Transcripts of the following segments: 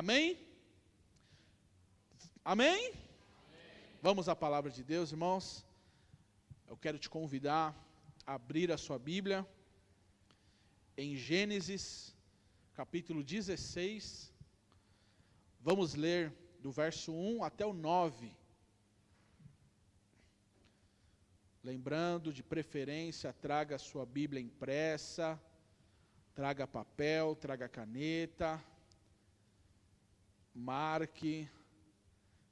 Amém? Amém? Vamos à palavra de Deus, irmãos. Eu quero te convidar a abrir a sua Bíblia em Gênesis, capítulo 16. Vamos ler do verso 1 até o 9. Lembrando, de preferência, traga a sua Bíblia impressa, traga papel, traga caneta, marque,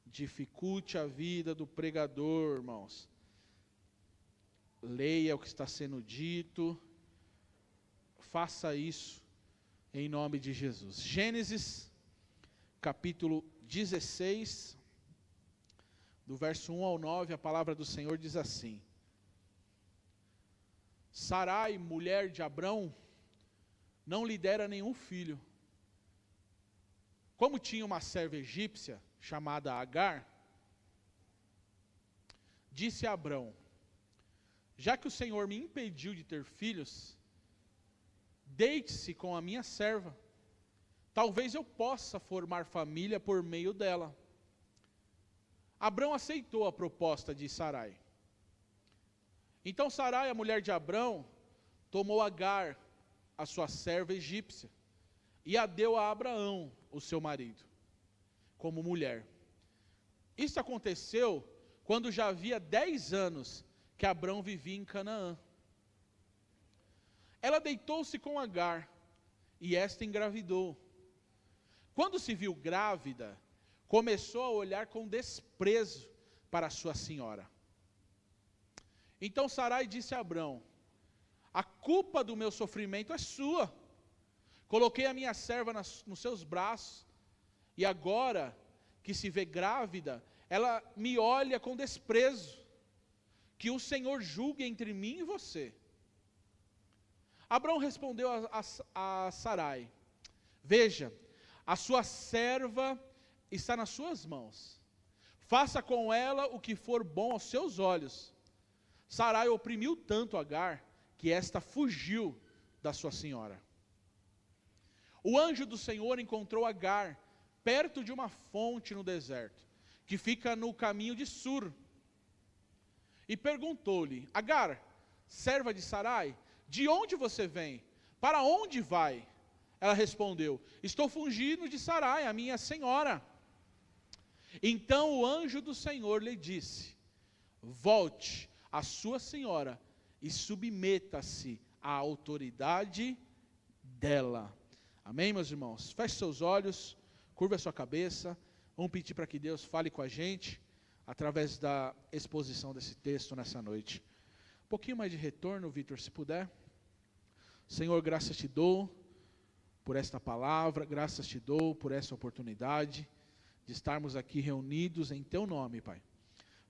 dificulte a vida do pregador, irmãos. Leia o que está sendo dito, faça isso em nome de Jesus. Gênesis, capítulo 16, do verso 1 ao 9, a palavra do Senhor diz assim: Sarai, mulher de Abrão, não lhe dera nenhum filho. Como tinha uma serva egípcia, chamada Agar, disse a Abrão: já que o Senhor me impediu de ter filhos, deite-se com a minha serva, talvez eu possa formar família por meio dela. Abrão aceitou a proposta de Sarai. Então Sarai, a mulher de Abrão, tomou Agar, a sua serva egípcia, e a deu a Abraão, o seu marido, como mulher. Isso aconteceu quando já havia 10 anos que Abrão vivia em Canaã. Ela deitou-se com Agar, e esta engravidou. Quando se viu grávida, começou a olhar com desprezo para sua senhora. Então Sarai disse a Abrão: a culpa do meu sofrimento é sua. Coloquei a minha serva nos seus braços, e agora que se vê grávida, ela me olha com desprezo. Que o Senhor julgue entre mim e você. Abrão respondeu a Sarai: veja, a sua serva está nas suas mãos. Faça com ela o que for bom aos seus olhos. Sarai oprimiu tanto Agar, que esta fugiu da sua senhora. O anjo do Senhor encontrou Agar, perto de uma fonte no deserto, que fica no caminho de Sur. E perguntou-lhe: Agar, serva de Sarai, de onde você vem? Para onde vai? Ela respondeu: estou fugindo de Sarai, a minha senhora. Então o anjo do Senhor lhe disse: volte à sua senhora e submeta-se à autoridade dela. Amém, meus irmãos? Feche seus olhos, curva a sua cabeça. Vamos pedir para que Deus fale com a gente através da exposição desse texto nessa noite. Um pouquinho mais de retorno, Vitor, se puder. Senhor, graças te dou por esta palavra, graças te dou por essa oportunidade de estarmos aqui reunidos em teu nome, Pai,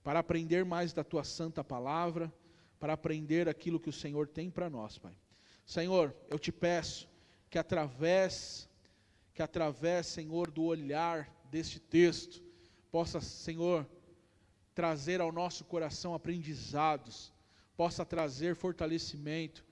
para aprender mais da tua santa palavra, para aprender aquilo que o Senhor tem para nós, Pai. Senhor, eu te peço que através, Senhor, do olhar deste texto, possa, Senhor, trazer ao nosso coração aprendizados, possa trazer fortalecimento,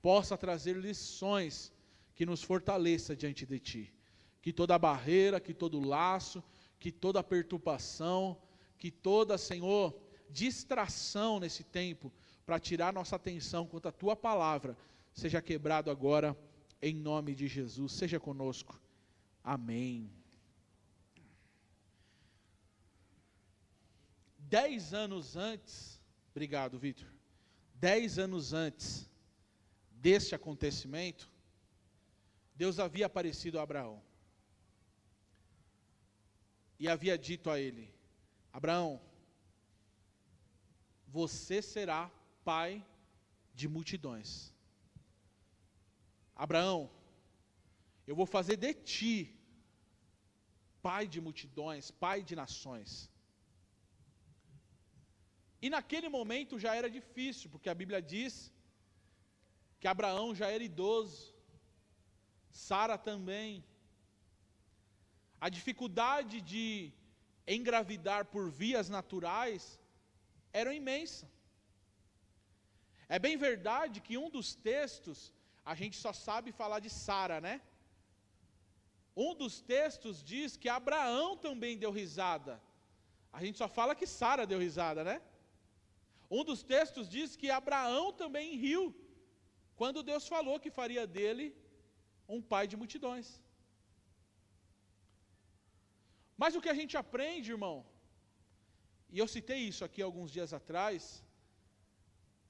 possa trazer lições que nos fortaleça diante de Ti. Que toda barreira, que todo laço, que toda perturbação, que toda, Senhor, distração nesse tempo, para tirar nossa atenção quanto à Tua palavra, seja quebrado agora, em nome de Jesus. Seja conosco. Amém. 10 anos antes, obrigado, Vitor. 10 anos antes deste acontecimento, Deus havia aparecido a Abraão. E havia dito a ele: Abraão, você será pai de multidões. Abraão, eu vou fazer de ti pai de multidões, pai de nações. E naquele momento já era difícil, porque a Bíblia diz que Abraão já era idoso, Sara também. A dificuldade de engravidar por vias naturais era imensa. É bem verdade que um dos textos, a gente só sabe falar de Sara, né? Um dos textos diz que Abraão também deu risada. A gente só fala que Sara deu risada, né? Um dos textos diz que Abraão também riu, quando Deus falou que faria dele um pai de multidões. Mas o que a gente aprende, irmão, e eu citei isso aqui alguns dias atrás,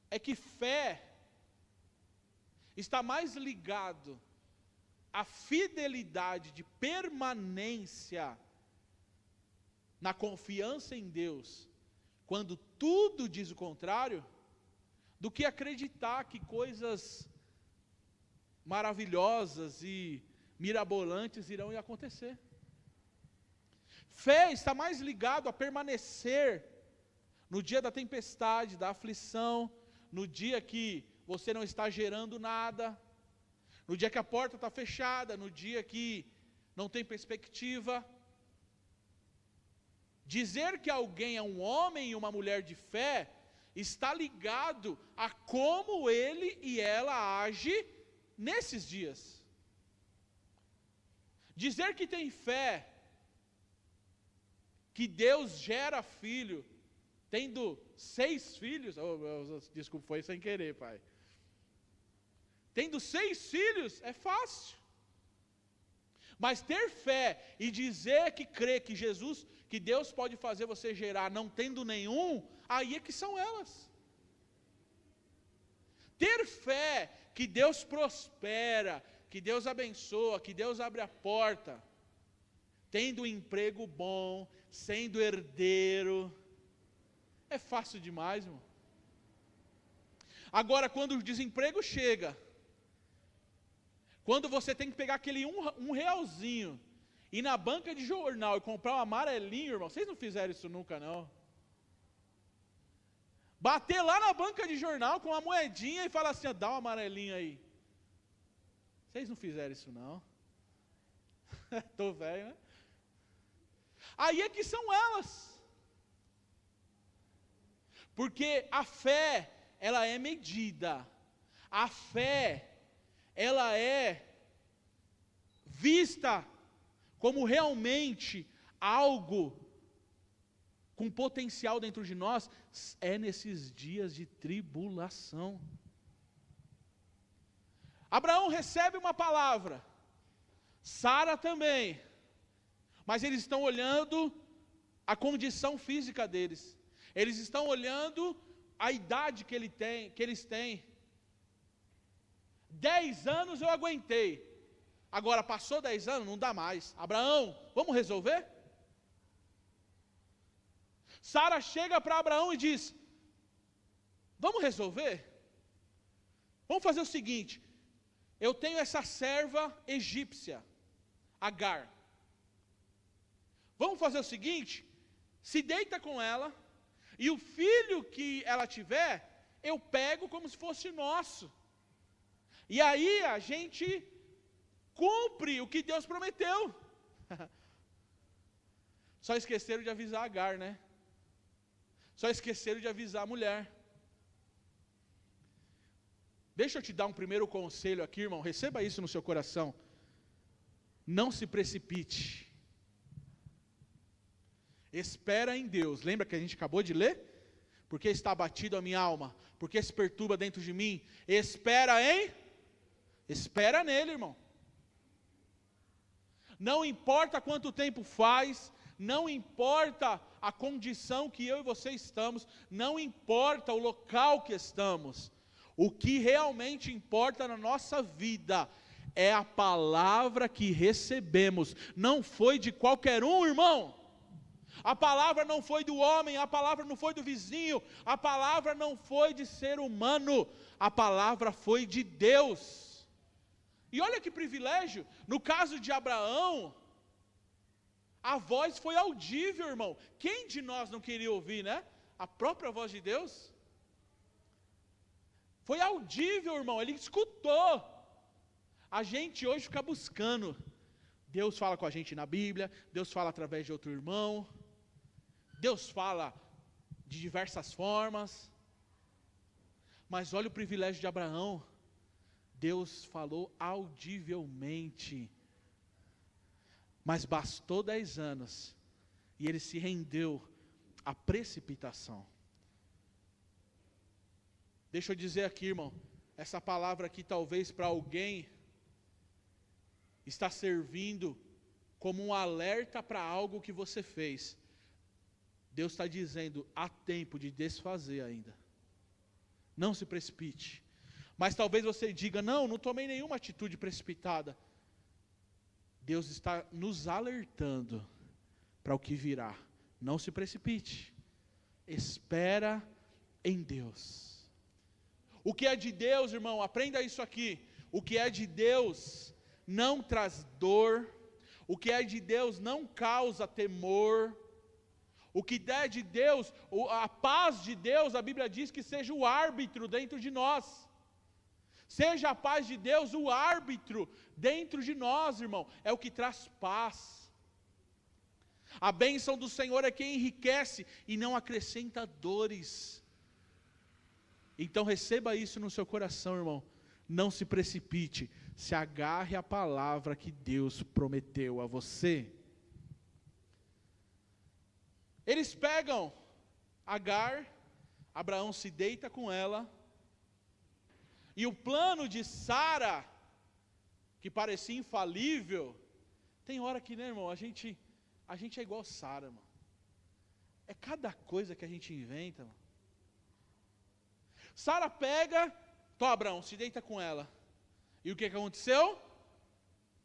é que fé está mais ligado à fidelidade de permanência na confiança em Deus, quando tudo diz o contrário, do que acreditar que coisas maravilhosas e mirabolantes irão acontecer. Fé está mais ligado a permanecer no dia da tempestade, da aflição, no dia que você não está gerando nada, no dia que a porta está fechada, no dia que não tem perspectiva. Dizer que alguém é um homem e uma mulher de fé está ligado a como ele e ela agem nesses dias. Dizer que tem fé, que Deus gera filho, tendo 6 filhos, desculpa, foi sem querer, pai. Tendo 6 filhos é fácil. Mas ter fé e dizer que crê que Jesus, que Deus pode fazer você gerar não tendo nenhum, aí é que são elas. Ter fé que Deus prospera, que Deus abençoa, que Deus abre a porta, tendo um emprego bom, sendo herdeiro, é fácil demais, irmão. Agora, quando o desemprego chega, quando você tem que pegar aquele um realzinho, ir na banca de jornal e comprar um amarelinho, irmão, vocês não fizeram isso nunca, não? Bater lá na banca de jornal com uma moedinha e falar assim, dá um amarelinho aí. Vocês não fizeram isso, não? Estou velho, né? Aí é que são elas. Porque a fé, ela é medida. A fé, ela é vista como realmente algo com potencial dentro de nós, é nesses dias de tribulação. Abraão recebe uma palavra, Sara também, mas eles estão olhando a condição física deles, eles estão olhando a idade que eles têm. 10 anos eu aguentei, agora passou 10 anos, não dá mais. Abraão, vamos resolver? Sara chega para Abraão e diz, vamos resolver? Vamos fazer o seguinte, eu tenho essa serva egípcia, Agar. Vamos fazer o seguinte, se deita com ela, e o filho que ela tiver, eu pego como se fosse nosso. E aí a gente cumpre o que Deus prometeu. Só esqueceram de avisar Agar, né? Só esqueceram de avisar a mulher. Deixa eu te dar um primeiro conselho aqui, irmão. Receba isso no seu coração. Não se precipite. Espera em Deus. Lembra que a gente acabou de ler? Porque está abatido a minha alma, porque se perturba dentro de mim. Espera nele, irmão. Não importa quanto tempo faz, não importa a condição que eu e você estamos, não importa o local que estamos, o que realmente importa na nossa vida é a palavra que recebemos. Não foi de qualquer um, irmão. A palavra não foi do homem, a palavra não foi do vizinho, a palavra não foi de ser humano, a palavra foi de Deus. E olha que privilégio, no caso de Abraão, a voz foi audível, irmão. Quem de nós não queria ouvir, né? A própria voz de Deus. Foi audível, irmão, ele escutou. A gente hoje fica buscando. Deus fala com a gente na Bíblia, Deus fala através de outro irmão, Deus fala de diversas formas. Mas olha o privilégio de Abraão. Deus falou audivelmente. Mas bastou 10 anos e ele se rendeu à precipitação. Deixa eu dizer aqui, irmão, essa palavra aqui talvez para alguém está servindo como um alerta para algo que você fez. Deus está dizendo, há tempo de desfazer ainda. Não se precipite. Mas talvez você diga, não tomei nenhuma atitude precipitada. Deus está nos alertando para o que virá. Não se precipite. Espera em Deus. O que é de Deus, irmão, aprenda isso aqui. O que é de Deus não traz dor. O que é de Deus não causa temor. O que é de Deus, a paz de Deus, a Bíblia diz que seja o árbitro dentro de nós. Seja a paz de Deus o árbitro dentro de nós, irmão. É o que traz paz. A bênção do Senhor é quem enriquece e não acrescenta dores. Então receba isso no seu coração, irmão. Não se precipite. Se agarre à palavra que Deus prometeu a você. Eles pegam Agar, Abraão se deita com ela. E o plano de Sara, que parecia infalível, tem hora que, né, irmão, a gente é igual Sara, irmão. É cada coisa que a gente inventa, irmão. Sara pega, Abraão se deita com ela. E o que aconteceu?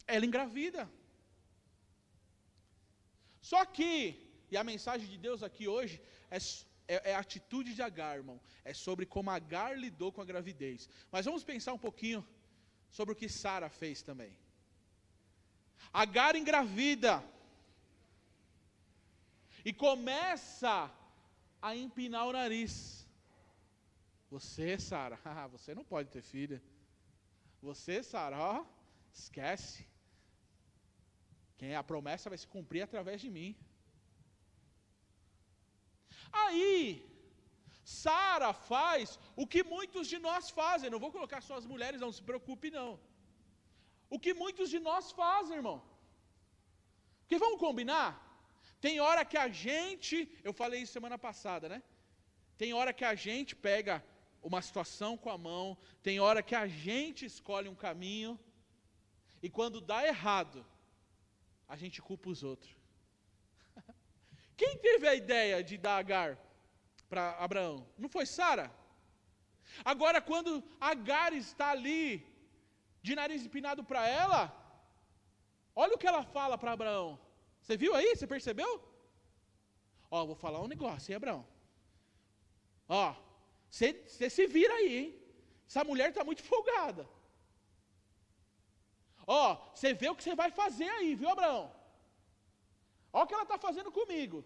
Ela engravida. Só que, e a mensagem de Deus aqui hoje é a atitude de Agar, irmão. É sobre como Agar lidou com a gravidez. Mas vamos pensar um pouquinho sobre o que Sara fez também. Agar engravida. E começa a empinar o nariz. Você, Sara, você não pode ter filha. Você, Sara, esquece. A promessa vai se cumprir através de mim. Aí, Sara faz o que muitos de nós fazem. Não vou colocar só as mulheres, não se preocupe não. O que muitos de nós fazem, irmão. Porque vamos combinar? Tem hora que a gente, eu falei isso semana passada, né? Tem hora que a gente pega uma situação com a mão, tem hora que a gente escolhe um caminho, e quando dá errado, a gente culpa os outros. Quem teve a ideia de dar Agar para Abraão? Não foi Sara? Agora, quando Agar está ali, de nariz empinado para ela, olha o que ela fala para Abraão. Você viu aí? Você percebeu? Vou falar um negócio, hein, Abraão? Você se vira aí, hein? Essa mulher está muito folgada. Você vê o que você vai fazer aí, viu, Abraão? Olha o que ela está fazendo comigo.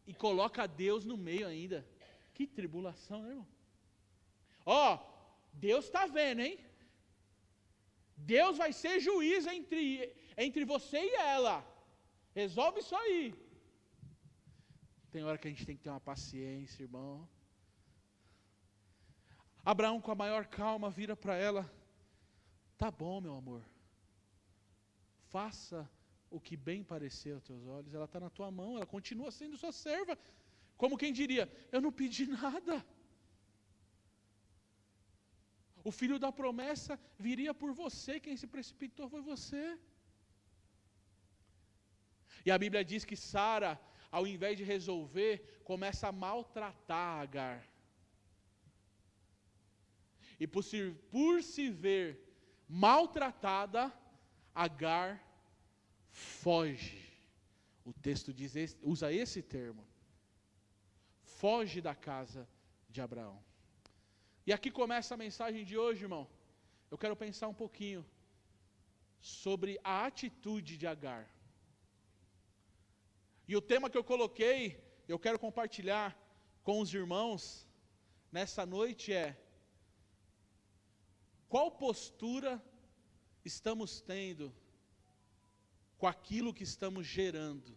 E coloca Deus no meio ainda. Que tribulação, né, irmão? Deus está vendo, hein? Deus vai ser juiz entre você e ela. Resolve isso aí. Tem hora que a gente tem que ter uma paciência, irmão. Abraão, com a maior calma, vira para ela. Tá bom, meu amor. Faça o que bem parecer aos teus olhos. Ela está na tua mão, ela continua sendo sua serva. Como quem diria, eu não pedi nada. O filho da promessa viria por você, quem se precipitou foi você. E a Bíblia diz que Sara, ao invés de resolver, começa a maltratar Agar. E por se ver maltratada, Agar foge. O texto usa esse termo. Foge da casa de Abraão. E aqui começa a mensagem de hoje, irmão. Eu quero pensar um pouquinho sobre a atitude de Agar. E o tema que eu coloquei, eu quero compartilhar com os irmãos nessa noite é: qual postura estamos tendo com aquilo que estamos gerando?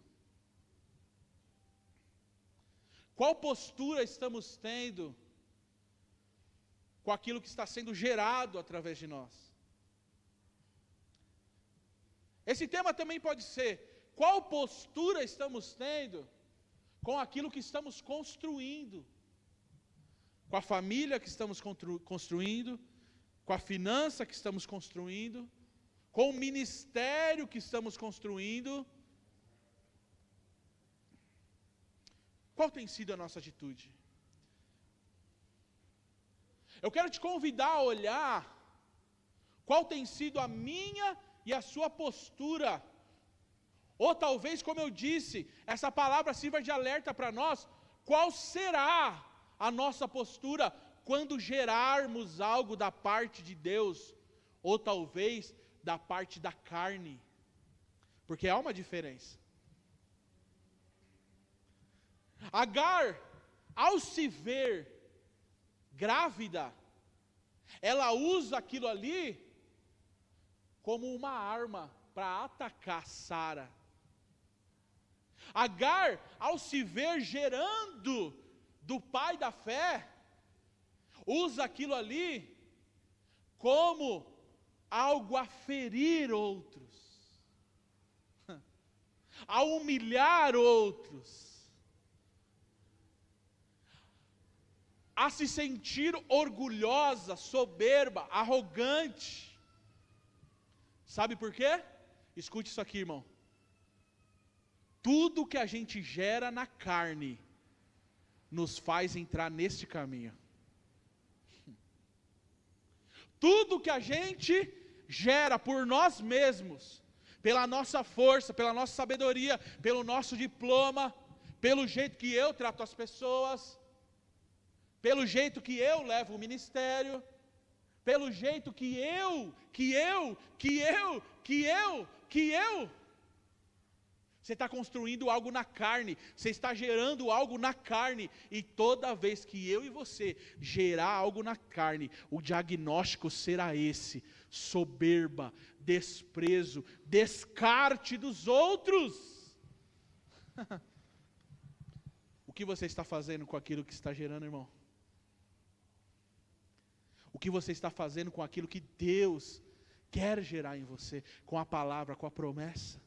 Qual postura estamos tendo com aquilo que está sendo gerado através de nós? Esse tema também pode ser: qual postura estamos tendo com aquilo que estamos construindo? Com a família que estamos construindo, com a finança que estamos construindo, com o ministério que estamos construindo. Qual tem sido a nossa atitude? Eu quero te convidar a olhar qual tem sido a minha e a sua postura. Ou talvez, como eu disse, essa palavra sirva de alerta para nós. Qual será a nossa postura quando gerarmos algo da parte de Deus? Ou talvez da parte da carne? Porque há uma diferença. Agar, ao se ver grávida, ela usa aquilo ali como uma arma para atacar Sara. Agar, ao se ver gerando do pai da fé, usa aquilo ali como algo a ferir outros, a humilhar outros, a se sentir orgulhosa, soberba, arrogante. Sabe por quê? Escute isso aqui, irmão. Tudo que a gente gera na carne nos faz entrar neste caminho. Tudo que a gente gera por nós mesmos, pela nossa força, pela nossa sabedoria, pelo nosso diploma, pelo jeito que eu trato as pessoas, pelo jeito que eu levo o ministério, pelo jeito que eu, você está construindo algo na carne, você está gerando algo na carne, e toda vez que eu e você gerar algo na carne, o diagnóstico será esse: soberba, desprezo, descarte dos outros. O que você está fazendo com aquilo que está gerando, irmão? O que você está fazendo com aquilo que Deus quer gerar em você, com a palavra, com a promessa?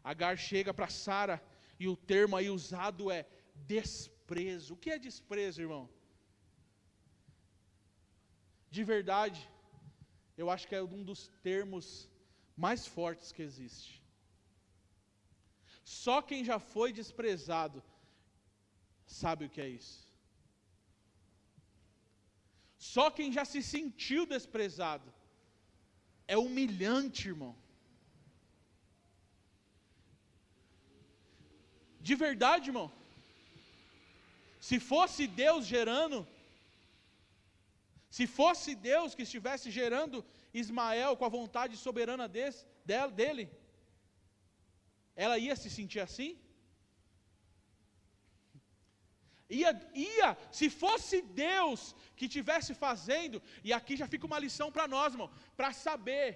Agar chega para Sara, e o termo aí usado é desprezo. O que é desprezo, irmão? De verdade, eu acho que é um dos termos mais fortes que existe. Só quem já foi desprezado sabe o que é isso. Só quem já se sentiu desprezado. É humilhante, irmão. De verdade, irmão. Se fosse Deus gerando, se fosse Deus que estivesse gerando Ismael com a vontade soberana dele, ela ia se sentir assim? Se fosse Deus que estivesse fazendo, e aqui já fica uma lição para nós, irmão, para saber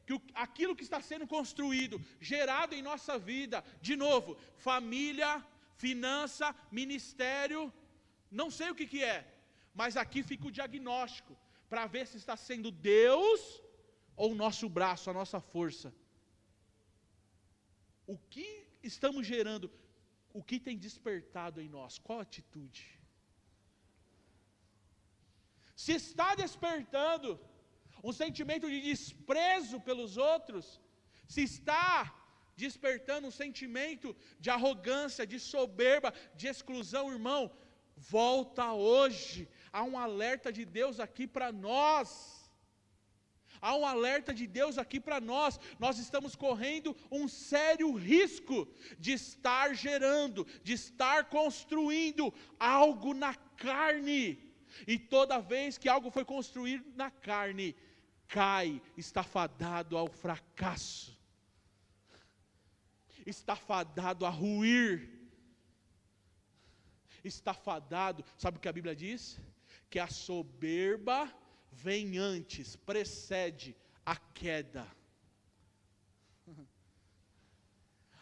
que aquilo que está sendo construído, gerado em nossa vida, de novo, família, finança, ministério, não sei o que é, mas aqui fica o diagnóstico, para ver se está sendo Deus, ou o nosso braço, a nossa força. O que estamos gerando? O que tem despertado em nós? Qual atitude? Se está despertando um sentimento de desprezo pelos outros, se está despertando um sentimento de arrogância, de soberba, de exclusão, irmão, volta hoje. Há um alerta de Deus aqui para nós. Há um alerta de Deus aqui para nós. Nós estamos correndo um sério risco de estar gerando, de estar construindo algo na carne. E toda vez que algo foi construído na carne, cai, está fadado ao fracasso, está fadado a ruir, está fadado, sabe o que a Bíblia diz? Que a soberba vem antes, precede a queda.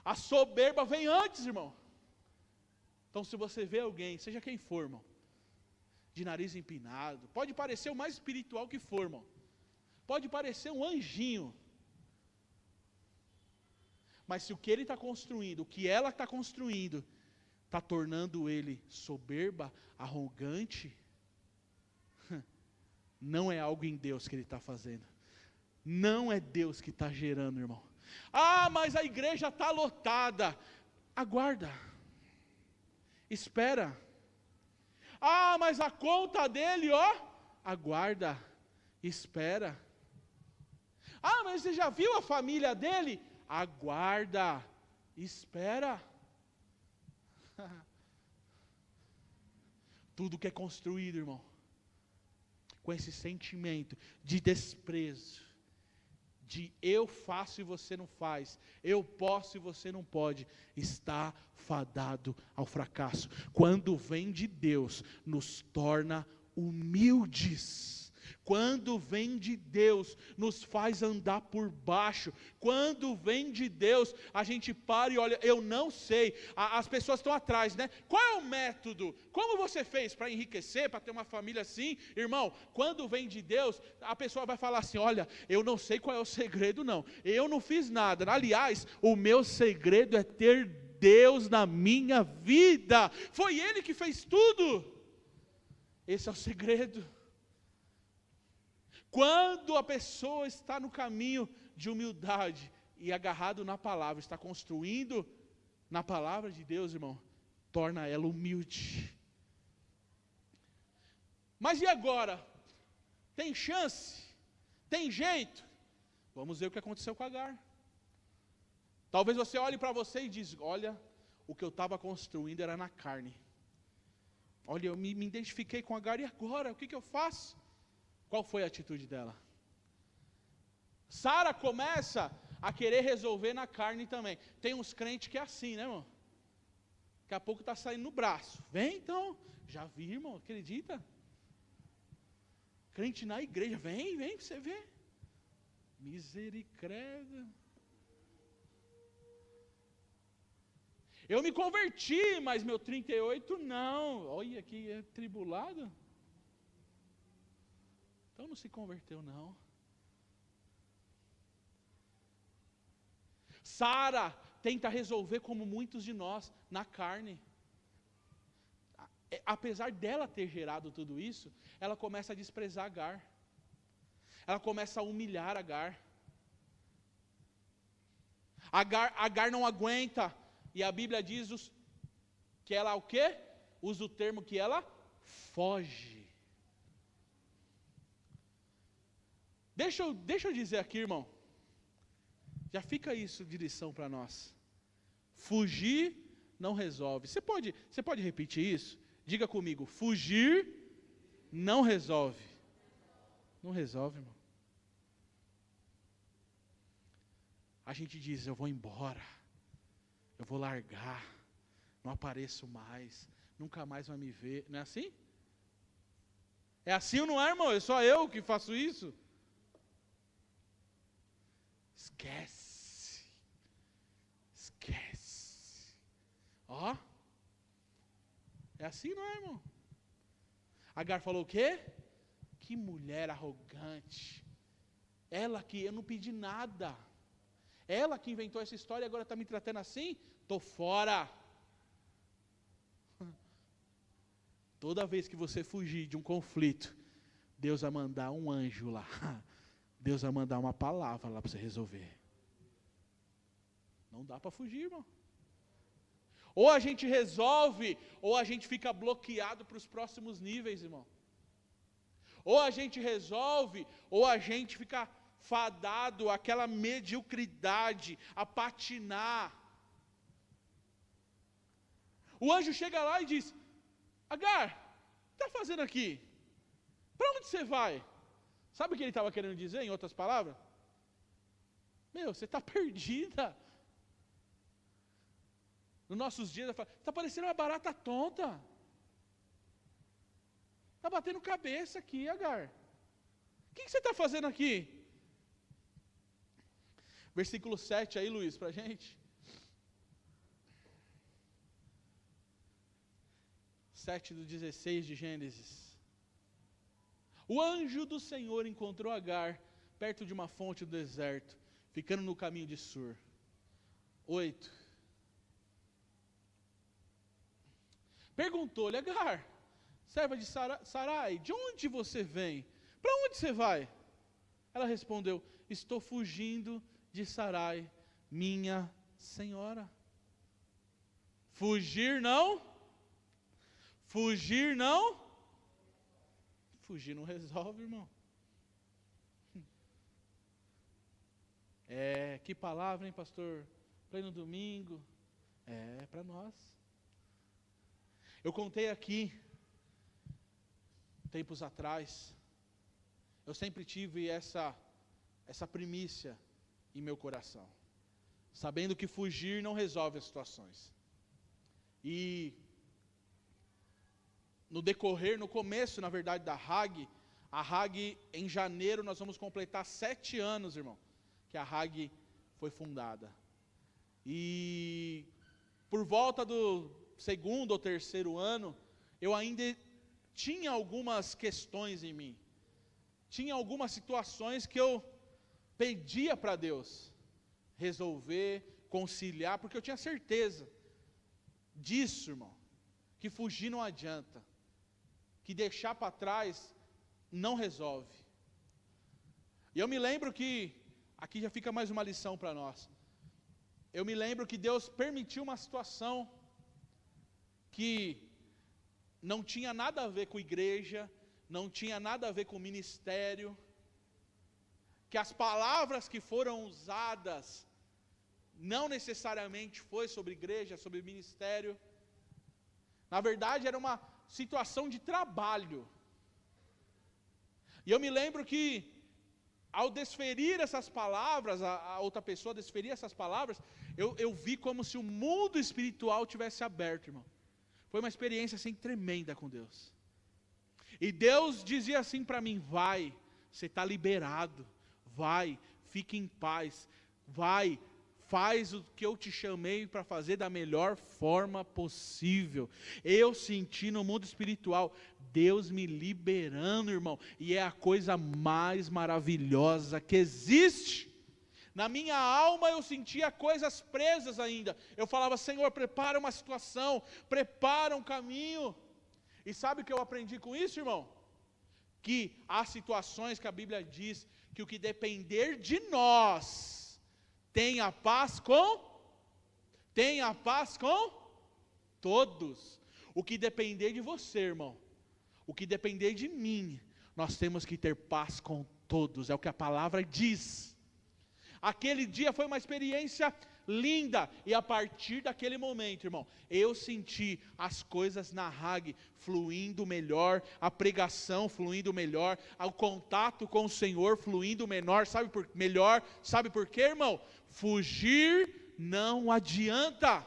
A soberba vem antes, irmão. Então, se você vê alguém, seja quem for, irmão, de nariz empinado, pode parecer o mais espiritual que for, irmão, pode parecer um anjinho, Mas se o que ele está construindo, o que ela está construindo, está tornando ele soberba, arrogante, não é algo em Deus que ele está fazendo. Não é Deus que está gerando, irmão. Ah, mas a igreja está lotada. Aguarda. Espera. Ah, mas a conta dele, ó. Aguarda. Espera. Ah, mas você já viu a família dele? Aguarda. Espera. Tudo que é construído, irmão, com esse sentimento de desprezo, de eu faço e você não faz, eu posso e você não pode, está fadado ao fracasso. Quando vem de Deus, nos torna humildes. Quando vem de Deus, nos faz andar por baixo. Quando vem de Deus, a gente para e olha, eu não sei, as pessoas estão atrás, né? Qual é o método? Como você fez para enriquecer, para ter uma família assim? Irmão, quando vem de Deus, a pessoa vai falar assim, olha, eu não sei qual é o segredo não, eu não fiz nada, aliás, o meu segredo é ter Deus na minha vida, foi Ele que fez tudo, esse é o segredo. Quando a pessoa está no caminho de humildade e agarrado na palavra, está construindo na palavra de Deus, irmão, torna ela humilde. Mas e agora? Tem chance? Tem jeito? Vamos ver o que aconteceu com Agar. Talvez você olhe para você e diz, olha, o que eu estava construindo era na carne. Olha, eu me identifiquei com Agar e agora? O que eu faço? Qual foi a atitude dela? Sara começa a querer resolver na carne também. Tem uns crentes que é assim, né, irmão? Daqui a pouco está saindo no braço. Vem então. Já vi, irmão, acredita? Crente na igreja. Vem para você ver. Misericórdia. Eu me converti, mas meu 38 não. Olha que é tribulado. Então não se converteu não. Sara tenta resolver como muitos de nós, na carne. Apesar dela ter gerado tudo isso, ela começa a desprezar Agar. Ela começa a humilhar Agar. Agar não aguenta. E a Bíblia diz que ela o quê? Usa o termo que ela foge. Deixa eu dizer aqui, irmão. Já fica isso de lição para nós. Fugir não resolve. Você pode repetir isso? Diga comigo. Fugir não resolve. Não resolve, irmão. A gente diz, eu vou embora. Eu vou largar. Não apareço mais. Nunca mais vai me ver. Não é assim? É assim ou não é, irmão? É só eu que faço isso? Esquece. Ó. É assim, não é, irmão? Agar falou o quê? Que mulher arrogante. Ela que eu não pedi nada. Ela que inventou essa história e agora está me tratando assim? Estou fora. Toda vez que você fugir de um conflito, Deus vai mandar um anjo lá. Deus vai mandar uma palavra lá para você resolver. Não dá para fugir, irmão. Ou a gente resolve, ou a gente fica bloqueado para os próximos níveis, irmão. Ou a gente resolve, ou a gente fica fadado àquela mediocridade, a patinar. O anjo chega lá e diz, Agar, o que está fazendo aqui? Para onde você vai? Sabe o que ele estava querendo dizer, em outras palavras? Meu, você está perdida. Nos nossos dias, está parecendo uma barata tonta. Está batendo cabeça aqui, Agar. O que você está fazendo aqui? Versículo 7 aí, Luiz, para a gente. 7 do 16 de Gênesis. O anjo do Senhor encontrou Agar perto de uma fonte do deserto, ficando no caminho de Sur. 8. Perguntou-lhe Agar, serva de Sarai, de onde você vem? Para onde você vai? Ela respondeu, estou fugindo de Sarai, minha senhora. Fugir não? Fugir não? Fugir não resolve, irmão. Que palavra, hein, pastor? Pleno domingo. Para nós. Eu contei aqui, tempos atrás, eu sempre tive essa primícia em meu coração, sabendo que fugir não resolve as situações. E no começo, na verdade, a Hag, em janeiro, nós vamos completar 7 anos, irmão, que a Hag foi fundada. E por volta do 2º ou 3º ano, eu ainda tinha algumas questões em mim. Tinha algumas situações que eu pedia para Deus resolver, conciliar, porque eu tinha certeza disso, irmão, que fugir não adianta, que deixar para trás não resolve. E eu me lembro que, aqui já fica mais uma lição para nós, eu me lembro que Deus permitiu uma situação que não tinha nada a ver com igreja, não tinha nada a ver com ministério, que as palavras que foram usadas não necessariamente foi sobre igreja, sobre ministério. Na verdade era uma situação de trabalho. E eu me lembro que ao desferir essas palavras, a outra pessoa desferir essas palavras, eu vi como se o mundo espiritual tivesse aberto, irmão. Foi uma experiência assim tremenda com Deus. E Deus dizia assim para mim, vai, você está liberado, vai, fique em paz, vai, faz o que eu te chamei para fazer da melhor forma possível. Eu senti no mundo espiritual, Deus me liberando, irmão, e é a coisa mais maravilhosa que existe. Na minha alma eu sentia coisas presas ainda. Eu falava, Senhor, prepara uma situação, prepara um caminho. E sabe o que eu aprendi com isso, irmão? Que há situações que a Bíblia diz que o que depender de nós, tenha paz com todos. O que depender de você, irmão, o que depender de mim, nós temos que ter paz com todos, é o que a palavra diz. Aquele dia foi uma experiência linda, e a partir daquele momento, irmão, eu senti as coisas na Hag fluindo melhor, a pregação fluindo melhor, o contato com o Senhor fluindo melhor, sabe por quê, irmão? Fugir não adianta,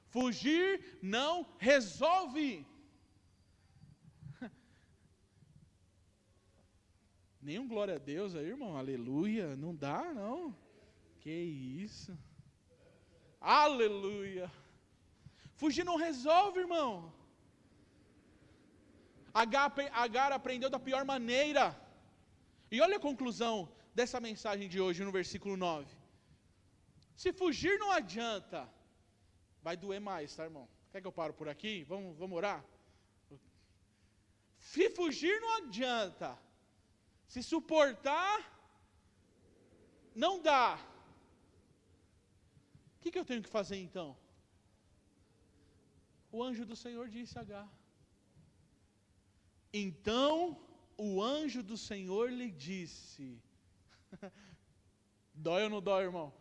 fugir não resolve. Nenhum glória a Deus aí, irmão, aleluia, não dá não, que isso, aleluia, fugir não resolve, irmão. Agar aprendeu da pior maneira, e olha a conclusão dessa mensagem de hoje no versículo 9, se fugir não adianta, vai doer mais, tá, irmão? Quer que eu paro por aqui? Vamos orar? Se fugir não adianta, se suportar, não dá. O que eu tenho que fazer então? O anjo do Senhor disse a Agar. Então, o anjo do Senhor lhe disse, dói ou não dói, irmão?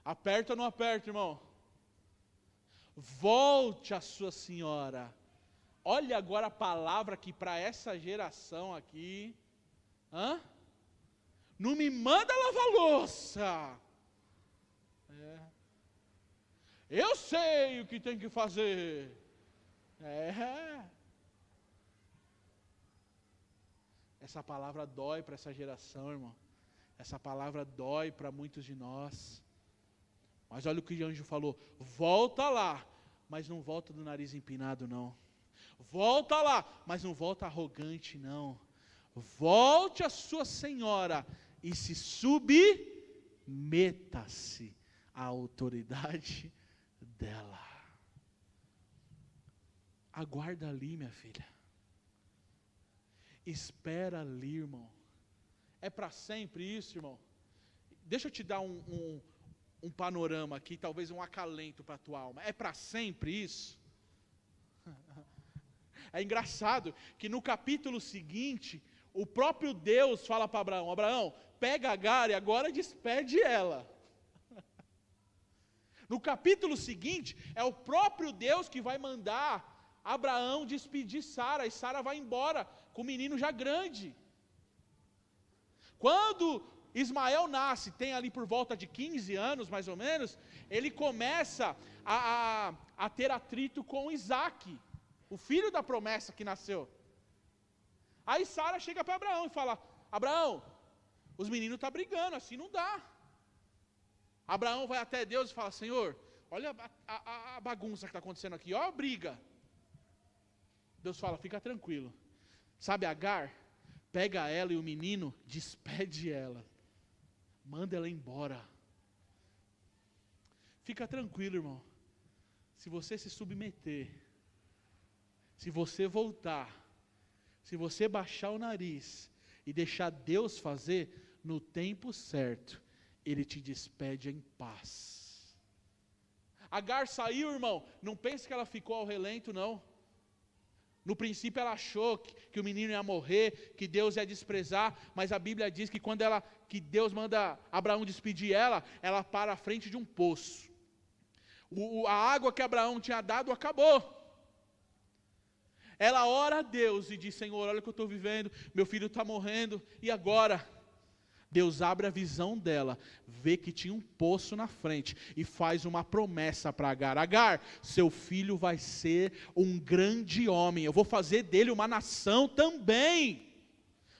Aperta ou não aperta, irmão? Volte a sua senhora. Olha agora a palavra que para essa geração aqui, não me manda lavar louça. Eu sei o que tem que fazer. Essa palavra dói para essa geração, irmão. Essa palavra dói para muitos de nós. Mas olha o que o anjo falou, volta lá, mas não volta do nariz empinado não. Volta lá, mas não volta arrogante não. Volte a sua senhora e se submeta-se à autoridade dela. Aguarda ali, minha filha. Espera ali, irmão. É para sempre isso, irmão? Deixa eu te dar um panorama aqui, talvez um acalento para a tua alma. É para sempre isso? É engraçado que no capítulo seguinte, o próprio Deus fala para Abraão: Abraão, pega Agar e agora despede ela. No capítulo seguinte, é o próprio Deus que vai mandar Abraão despedir Sara, e Sara vai embora com o menino já grande. Quando Ismael nasce, tem ali por volta de 15 anos mais ou menos, ele começa a ter atrito com Isaac, o filho da promessa que nasceu. Aí Sara chega para Abraão e fala: Abraão, os meninos estão brigando, assim não dá. Abraão vai até Deus e fala: Senhor, olha a bagunça que está acontecendo aqui, olha a briga. Deus fala: fica tranquilo. Sabe Agar? Pega ela e o menino, despede ela. Manda ela embora. Fica tranquilo, irmão. Se você se submeter, se você voltar, se você baixar o nariz e deixar Deus fazer, no tempo certo, Ele te despede em paz. Agar saiu, irmão, não pense que ela ficou ao relento, não. No princípio ela achou que o menino ia morrer, que Deus ia desprezar, mas a Bíblia diz que que Deus manda Abraão despedir ela para a frente de um poço. A água que Abraão tinha dado acabou. Ela ora a Deus e diz: Senhor, olha o que eu estou vivendo, meu filho está morrendo, e agora? Deus abre a visão dela, vê que tinha um poço na frente e faz uma promessa para Agar: Agar, seu filho vai ser um grande homem, eu vou fazer dele uma nação também.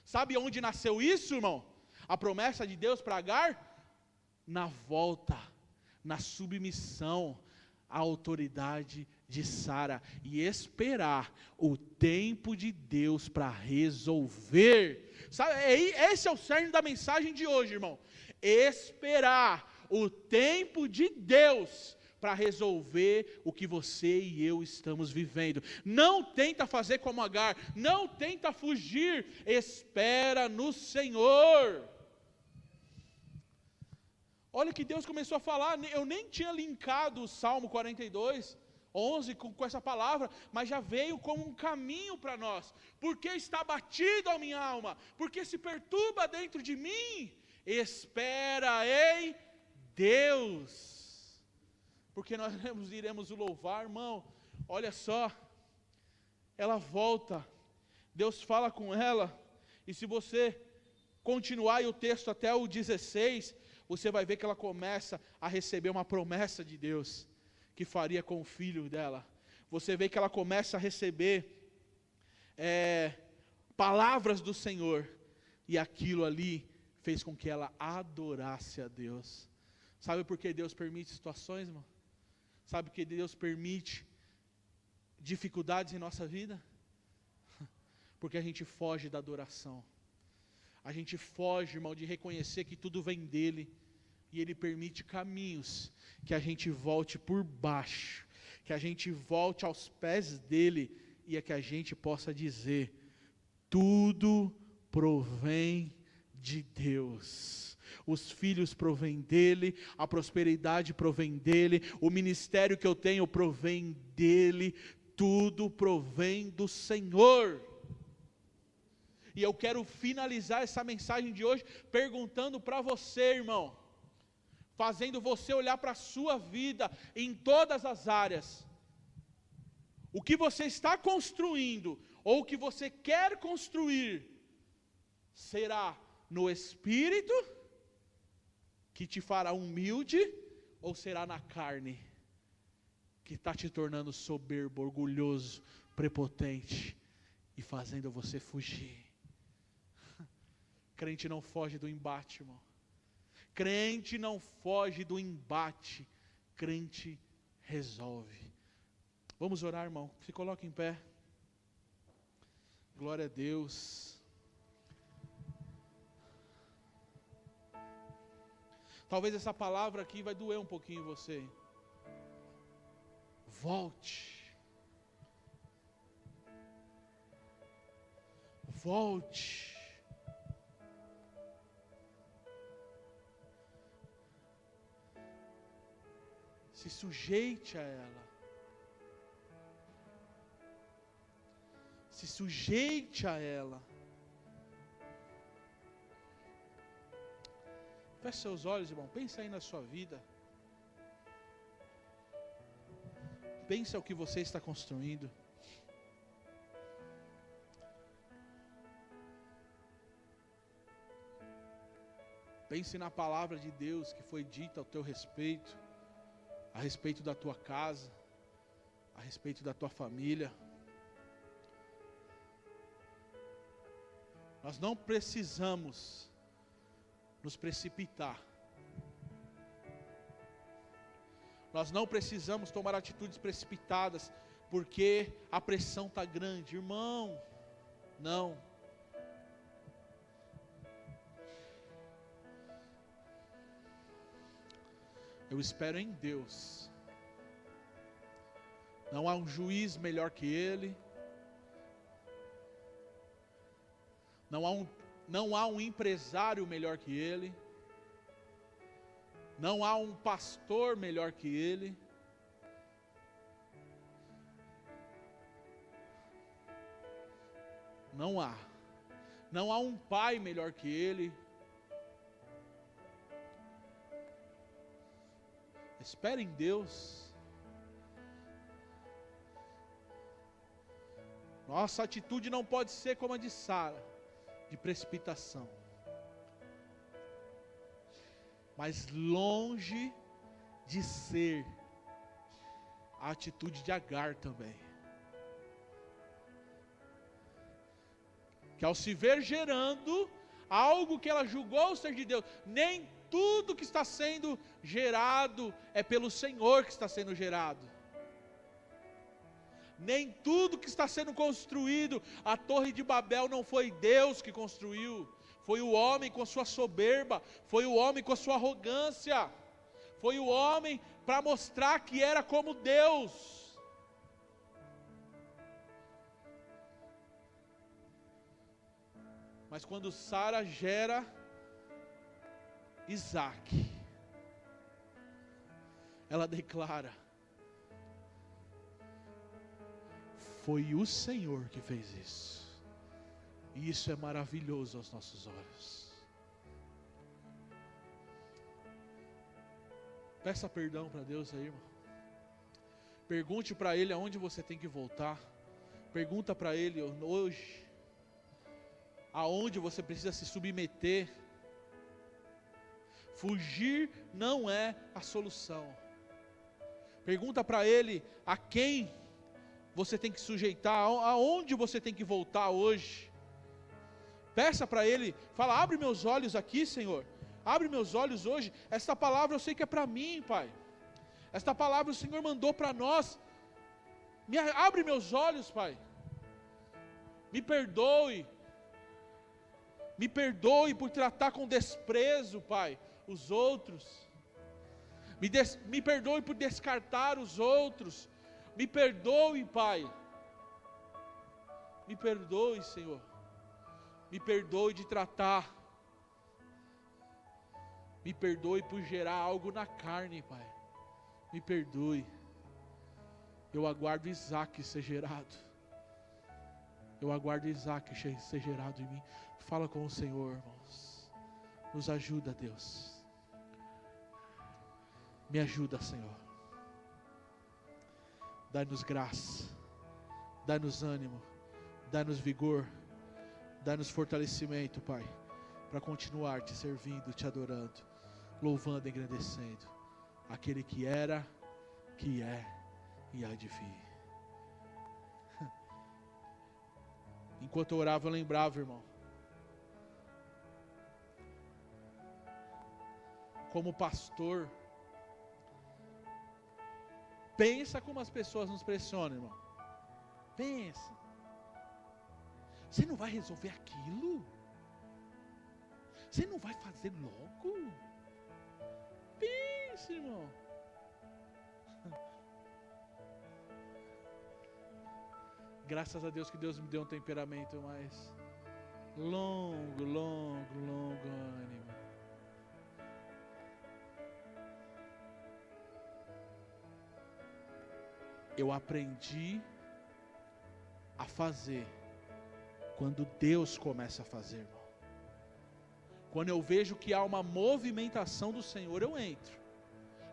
Sabe onde nasceu isso, irmão? A promessa de Deus para Agar? Na volta, na submissão à autoridade de Sara e esperar o tempo de Deus para resolver. Sabe, esse é o cerne da mensagem de hoje, irmão. Esperar o tempo de Deus para resolver o que você e eu estamos vivendo. Não tenta fazer como Agar, não tenta fugir, espera no Senhor. Olha que Deus começou a falar, eu nem tinha linkado o Salmo 42, 11 com essa palavra, mas já veio como um caminho para nós. Porque está abatido a minha alma, porque se perturba dentro de mim, espera em Deus. Porque nós iremos o louvar, irmão. Olha só, ela volta, Deus fala com ela, e se você continuar aí o texto até o 16, você vai ver que ela começa a receber uma promessa de Deus, que faria com o filho dela. Você vê que ela começa a receber palavras do Senhor, e aquilo ali fez com que ela adorasse a Deus. Sabe por que Deus permite situações, irmão? Sabe por que Deus permite dificuldades em nossa vida? Porque a gente foge da adoração. A gente foge, irmão, de reconhecer que tudo vem dEle, e Ele permite caminhos que a gente volte por baixo, que a gente volte aos pés dEle, e é que a gente possa dizer: tudo provém de Deus. Os filhos provêm dEle, a prosperidade provém dEle, o ministério que eu tenho provém dEle, tudo provém do Senhor. E eu quero finalizar essa mensagem de hoje perguntando para você, irmão, fazendo você olhar para a sua vida em todas as áreas. O que você está construindo, ou o que você quer construir, será no Espírito, que te fará humilde, ou será na carne, que está te tornando soberbo, orgulhoso, prepotente, e fazendo você fugir? Crente não foge do embate, irmão. Crente não foge do embate. Crente resolve. Vamos orar, irmão. Se coloque em pé. Glória a Deus. Talvez essa palavra aqui vai doer um pouquinho em você. Volte. Volte. Se sujeite a ela. Se sujeite a ela. Feche seus olhos, irmão. Pensa aí na sua vida. Pensa o que você está construindo. Pense na palavra de Deus que foi dita ao teu respeito, a respeito da tua casa, a respeito da tua família. Nós não precisamos nos precipitar. Nós não precisamos tomar atitudes precipitadas, porque a pressão está grande. Irmão, não. Eu espero em Deus. Não há um juiz melhor que Ele. Não há um empresário melhor que Ele. Não há um pastor melhor que Ele. Não há. Não há um pai melhor que Ele. Espere em Deus. Nossa atitude não pode ser como a de Sara, de precipitação. Mas longe de ser a atitude de Agar também. Que ao se ver gerando algo que ela julgou ser de Deus, nem tudo que está sendo gerado é pelo Senhor que está sendo gerado. Nem tudo que está sendo construído, a Torre de Babel não foi Deus que construiu. Foi o homem com a sua soberba, foi o homem com a sua arrogância, foi o homem para mostrar que era como Deus. Mas quando Sara gera Isaac, ela declara: foi o Senhor que fez isso. E isso é maravilhoso aos nossos olhos. Peça perdão para Deus aí, irmão. Pergunte para Ele aonde você tem que voltar. Pergunta para Ele hoje aonde você precisa se submeter. Fugir não é a solução. Pergunta para Ele a quem você tem que sujeitar, aonde você tem que voltar hoje. Peça para Ele, fala: abre meus olhos aqui, Senhor. Abre meus olhos hoje. Esta palavra eu sei que é para mim, Pai. Esta palavra o Senhor mandou para nós. Abre meus olhos, Pai. Me perdoe. Me perdoe por tratar com desprezo, Pai, os outros. Me perdoe por descartar os outros. Me perdoe, Pai. Me perdoe, Senhor. Me perdoe de tratar. Me perdoe por gerar algo na carne, Pai. Me perdoe. Eu aguardo Isaac ser gerado. Eu aguardo Isaac ser gerado em mim. Fala com o Senhor, irmãos. Nos ajuda, Deus. Me ajuda, Senhor. Dá-nos graça. Dá-nos ânimo. Dá-nos vigor. Dá-nos fortalecimento, Pai, para continuar te servindo, te adorando, louvando e engrandecendo aquele que era, que é e há de vir. Enquanto eu orava, eu lembrava, irmão, como pastor, pensa como as pessoas nos pressionam, irmão. Pensa. Você não vai resolver aquilo? Você não vai fazer logo? isso, irmão? Graças a Deus que Deus me deu um temperamento mais longo ânimo. Eu aprendi a fazer quando Deus começa a fazer, irmão. Quando eu vejo que há uma movimentação do Senhor, eu entro.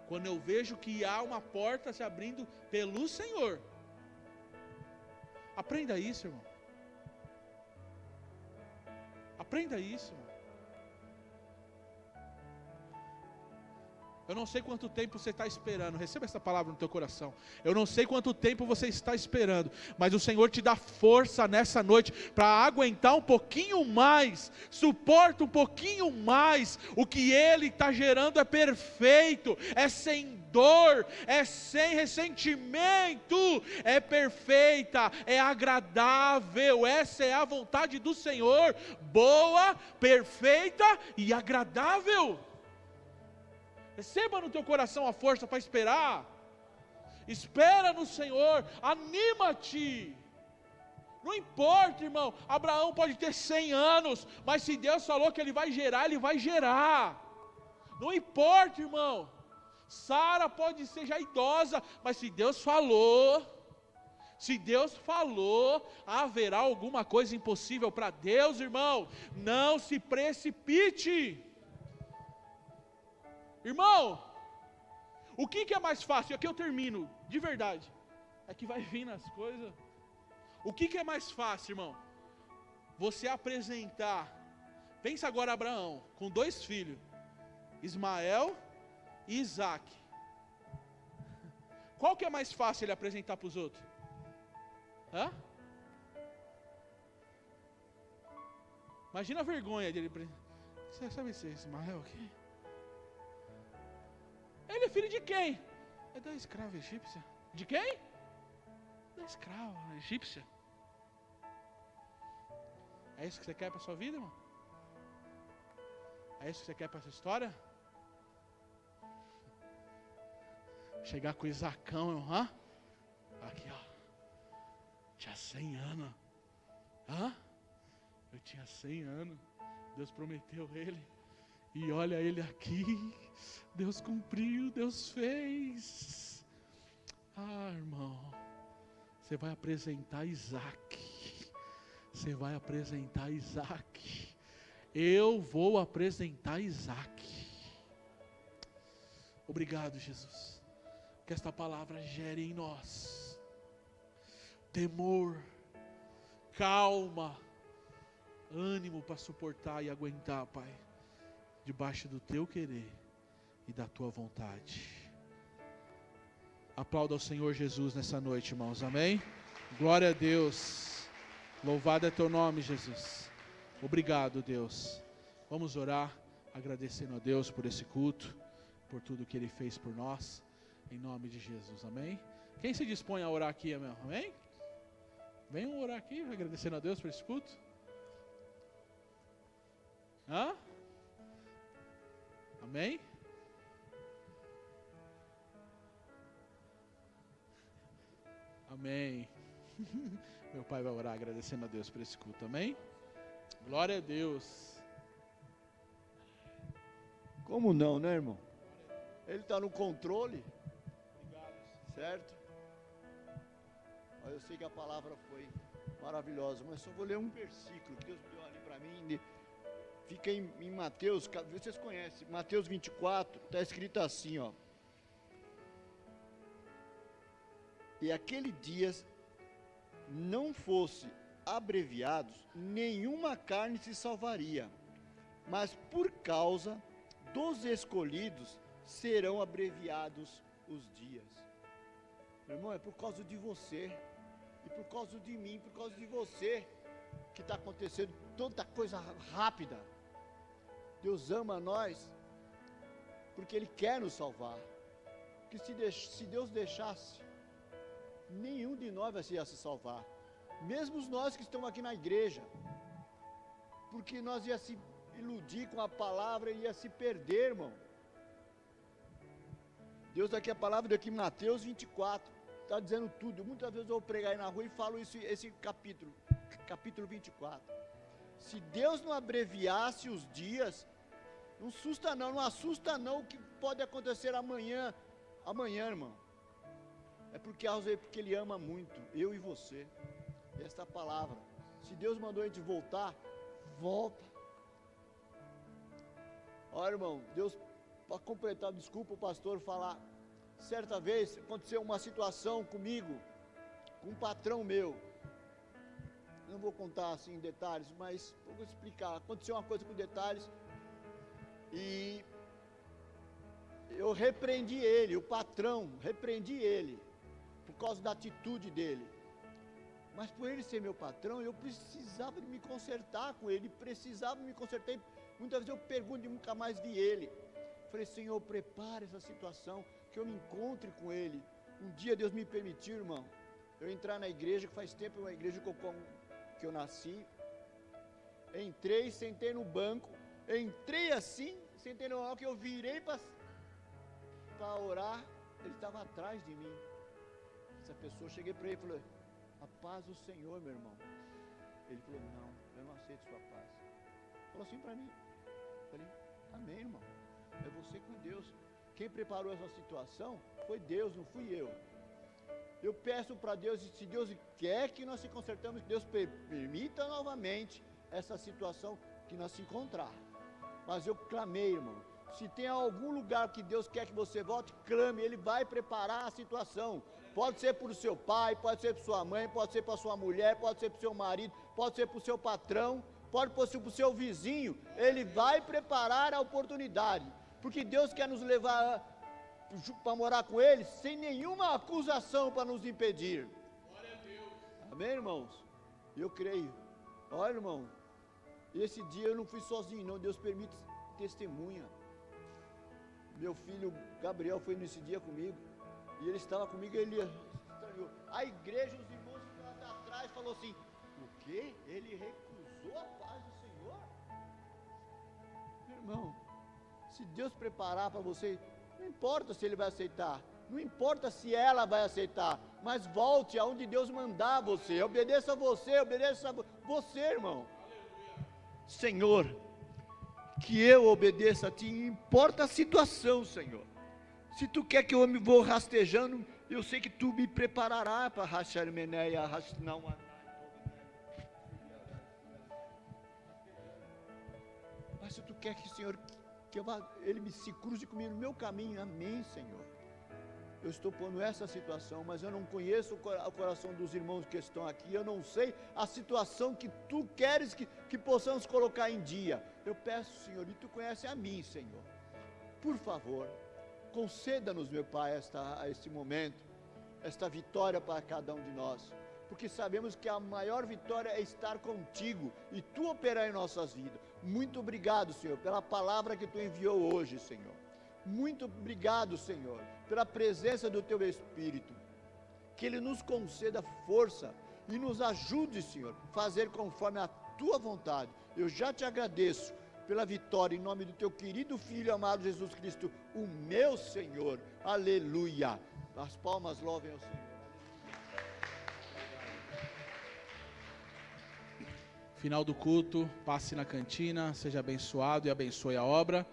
Quando eu vejo que há uma porta se abrindo pelo Senhor. Aprenda isso, irmão. Aprenda isso, irmão. Eu não sei quanto tempo você está esperando. Receba essa palavra no teu coração. Eu não sei quanto tempo você está esperando, mas o Senhor te dá força nessa noite para aguentar um pouquinho mais. Suporta um pouquinho mais. O que Ele está gerando é perfeito, é sem dor, é sem ressentimento, é perfeita, é agradável. Essa é a vontade do Senhor, boa, perfeita e agradável. Receba no teu coração a força para esperar. Espera no Senhor, anima-te. Não importa, irmão, Abraão pode ter 100 anos, mas se Deus falou que ele vai gerar, ele vai gerar. Não importa, irmão. Sara pode ser já idosa, mas se Deus falou, haverá alguma coisa impossível para Deus, irmão. Não se precipite. Irmão, o que é mais fácil? Aqui eu termino, de verdade. É que vai vir nas coisas. O que é mais fácil, irmão? Você apresentar. Pensa agora Abraão, com 2 filhos, Ismael e Isaac. Qual que é mais fácil ele apresentar para os outros? Hã? Imagina a vergonha dele. Você sabe se é Ismael aqui? Ele é filho de quem? É da escrava egípcia. De quem? Da escrava egípcia. É isso que você quer para a sua vida, irmão? É isso que você quer para essa história? Chegar com o Isaacão, irmão, aqui ó, tinha 100 anos, eu tinha 100 anos, Deus prometeu ele, e olha ele aqui, Deus cumpriu, Deus fez. Irmão, você vai apresentar Isaac, eu vou apresentar Isaac. Obrigado, Jesus. Que esta palavra gere em nós temor, calma, ânimo para suportar e aguentar, Pai, debaixo do Teu querer e da Tua vontade. Aplauda ao Senhor Jesus nessa noite, irmãos, amém? Glória a Deus, louvado é Teu nome, Jesus. Obrigado, Deus. Vamos orar, agradecendo a Deus por esse culto, por tudo que Ele fez por nós. Em nome de Jesus, amém? Quem se dispõe a orar aqui, amém? Venham orar aqui, agradecendo a Deus por esse culto. Amém? Amém. Meu pai vai orar agradecendo a Deus por esse culto, amém? Glória a Deus. Como não, né, irmão? Ele está no controle. Certo? Eu sei que a palavra foi maravilhosa, mas só vou ler um versículo que Deus deu ali para mim. Fica em Mateus, vocês conhecem, Mateus 24, está escrito assim, ó. E aquele dia não fosse abreviados, nenhuma carne se salvaria, mas por causa dos escolhidos serão abreviados os dias. Meu irmão, é por causa de você, e por causa de mim, por causa de você, que está acontecendo tanta coisa rápida. Deus ama nós, porque Ele quer nos salvar. Que se Deus deixasse, nenhum de nós ia se salvar. Mesmo nós que estamos aqui na igreja, porque nós ia se iludir com a palavra e ia se perder, irmão. Deus aqui, a palavra daqui em Mateus 24, está dizendo tudo. Muitas vezes eu vou pregar aí na rua e falo esse capítulo 24. Se Deus não abreviasse os dias, não assusta não o que pode acontecer amanhã, irmão. É porque Ele ama muito, eu e você. Esta palavra, se Deus mandou a gente voltar, volta. Olha, irmão, Deus, para completar, desculpa o pastor falar, certa vez aconteceu uma situação comigo, com um patrão meu. Não vou contar assim em detalhes, mas vou explicar. Aconteceu uma coisa com detalhes e eu repreendi ele, o patrão, repreendi ele por causa da atitude dele. Mas por ele ser meu patrão, eu precisava de me consertar com ele, precisava me consertar. Muitas vezes eu pergunto e nunca mais vi ele. Falei, Senhor, prepare essa situação, que eu me encontre com ele. Um dia Deus me permitiu, irmão, eu entrar na igreja, que faz tempo, uma igreja que eu nasci. Entrei, sentei no banco, entrei assim, sentei no banco, que eu virei para orar, ele estava atrás de mim. Essa pessoa, cheguei para ele e falei, a paz do Senhor, meu irmão. Ele falou, não, eu não aceito sua paz. Falou assim para mim. Falei, amém, irmão. É você com Deus. Quem preparou essa situação foi Deus, não fui eu. Eu peço para Deus, se Deus quer que nós se consertamos, que Deus permita novamente essa situação que nós se encontrar. Mas eu clamei, irmão. Se tem algum lugar que Deus quer que você volte, clame, Ele vai preparar a situação. Pode ser para o seu pai, pode ser para sua mãe, pode ser para sua mulher, pode ser para o seu marido, pode ser para o seu patrão, pode ser para o seu vizinho. Ele vai preparar a oportunidade, porque Deus quer nos levar para morar com Ele sem nenhuma acusação para nos impedir. Glória a Deus. Amém, irmãos? Eu creio. Olha, irmão, esse dia eu não fui sozinho, não. Deus permite testemunha. Meu filho Gabriel foi nesse dia comigo, e ele estava comigo, ele estranhou. A igreja, os irmãos que estavam atrás, falou assim, o quê? Ele recusou a paz do Senhor? Meu irmão, se Deus preparar para você, não importa se Ele vai aceitar, não importa se ela vai aceitar, mas volte aonde Deus mandar você, obedeça a você, irmão. Senhor, que eu obedeça a Ti, importa a situação, Senhor. Se Tu quer que eu me vou rastejando, eu sei que Tu me preparará para rachar meneia, não. Mas se Tu quer que, Senhor, Ele se cruze comigo no meu caminho, amém, Senhor. Eu estou pondo essa situação, mas eu não conheço o coração dos irmãos que estão aqui, eu não sei a situação que Tu queres que possamos colocar em dia. Eu peço, Senhor, e Tu conhece a mim, Senhor. Por favor, conceda-nos, meu Pai, a este momento, esta vitória para cada um de nós, porque sabemos que a maior vitória é estar contigo e Tu operar em nossas vidas. Muito obrigado, Senhor, pela palavra que Tu enviou hoje, Senhor. Muito obrigado, Senhor, pela presença do Teu Espírito, que Ele nos conceda força e nos ajude, Senhor, a fazer conforme a Tua vontade. Eu já Te agradeço pela vitória, em nome do Teu querido Filho amado Jesus Cristo, o meu Senhor. Aleluia. As palmas louvem ao Senhor. Final do culto, passe na cantina, seja abençoado e abençoe a obra.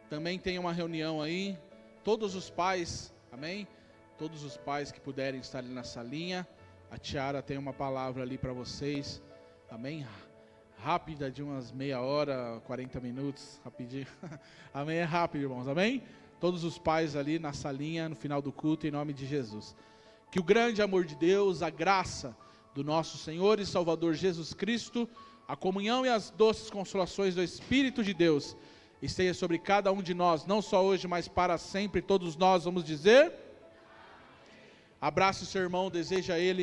Também tem uma reunião aí, todos os pais, amém? Todos os pais que puderem estar ali na salinha, a Tiara tem uma palavra ali para vocês, amém? Rápida, de umas meia hora, 40 minutos, rapidinho, amém? É rápido, irmãos, amém? Todos os pais ali na salinha, no final do culto, em nome de Jesus. Que o grande amor de Deus, a graça do nosso Senhor e Salvador Jesus Cristo, a comunhão e as doces consolações do Espírito de Deus, esteja sobre cada um de nós, não só hoje, mas para sempre. Todos nós vamos dizer: abraça o seu irmão, deseja a ele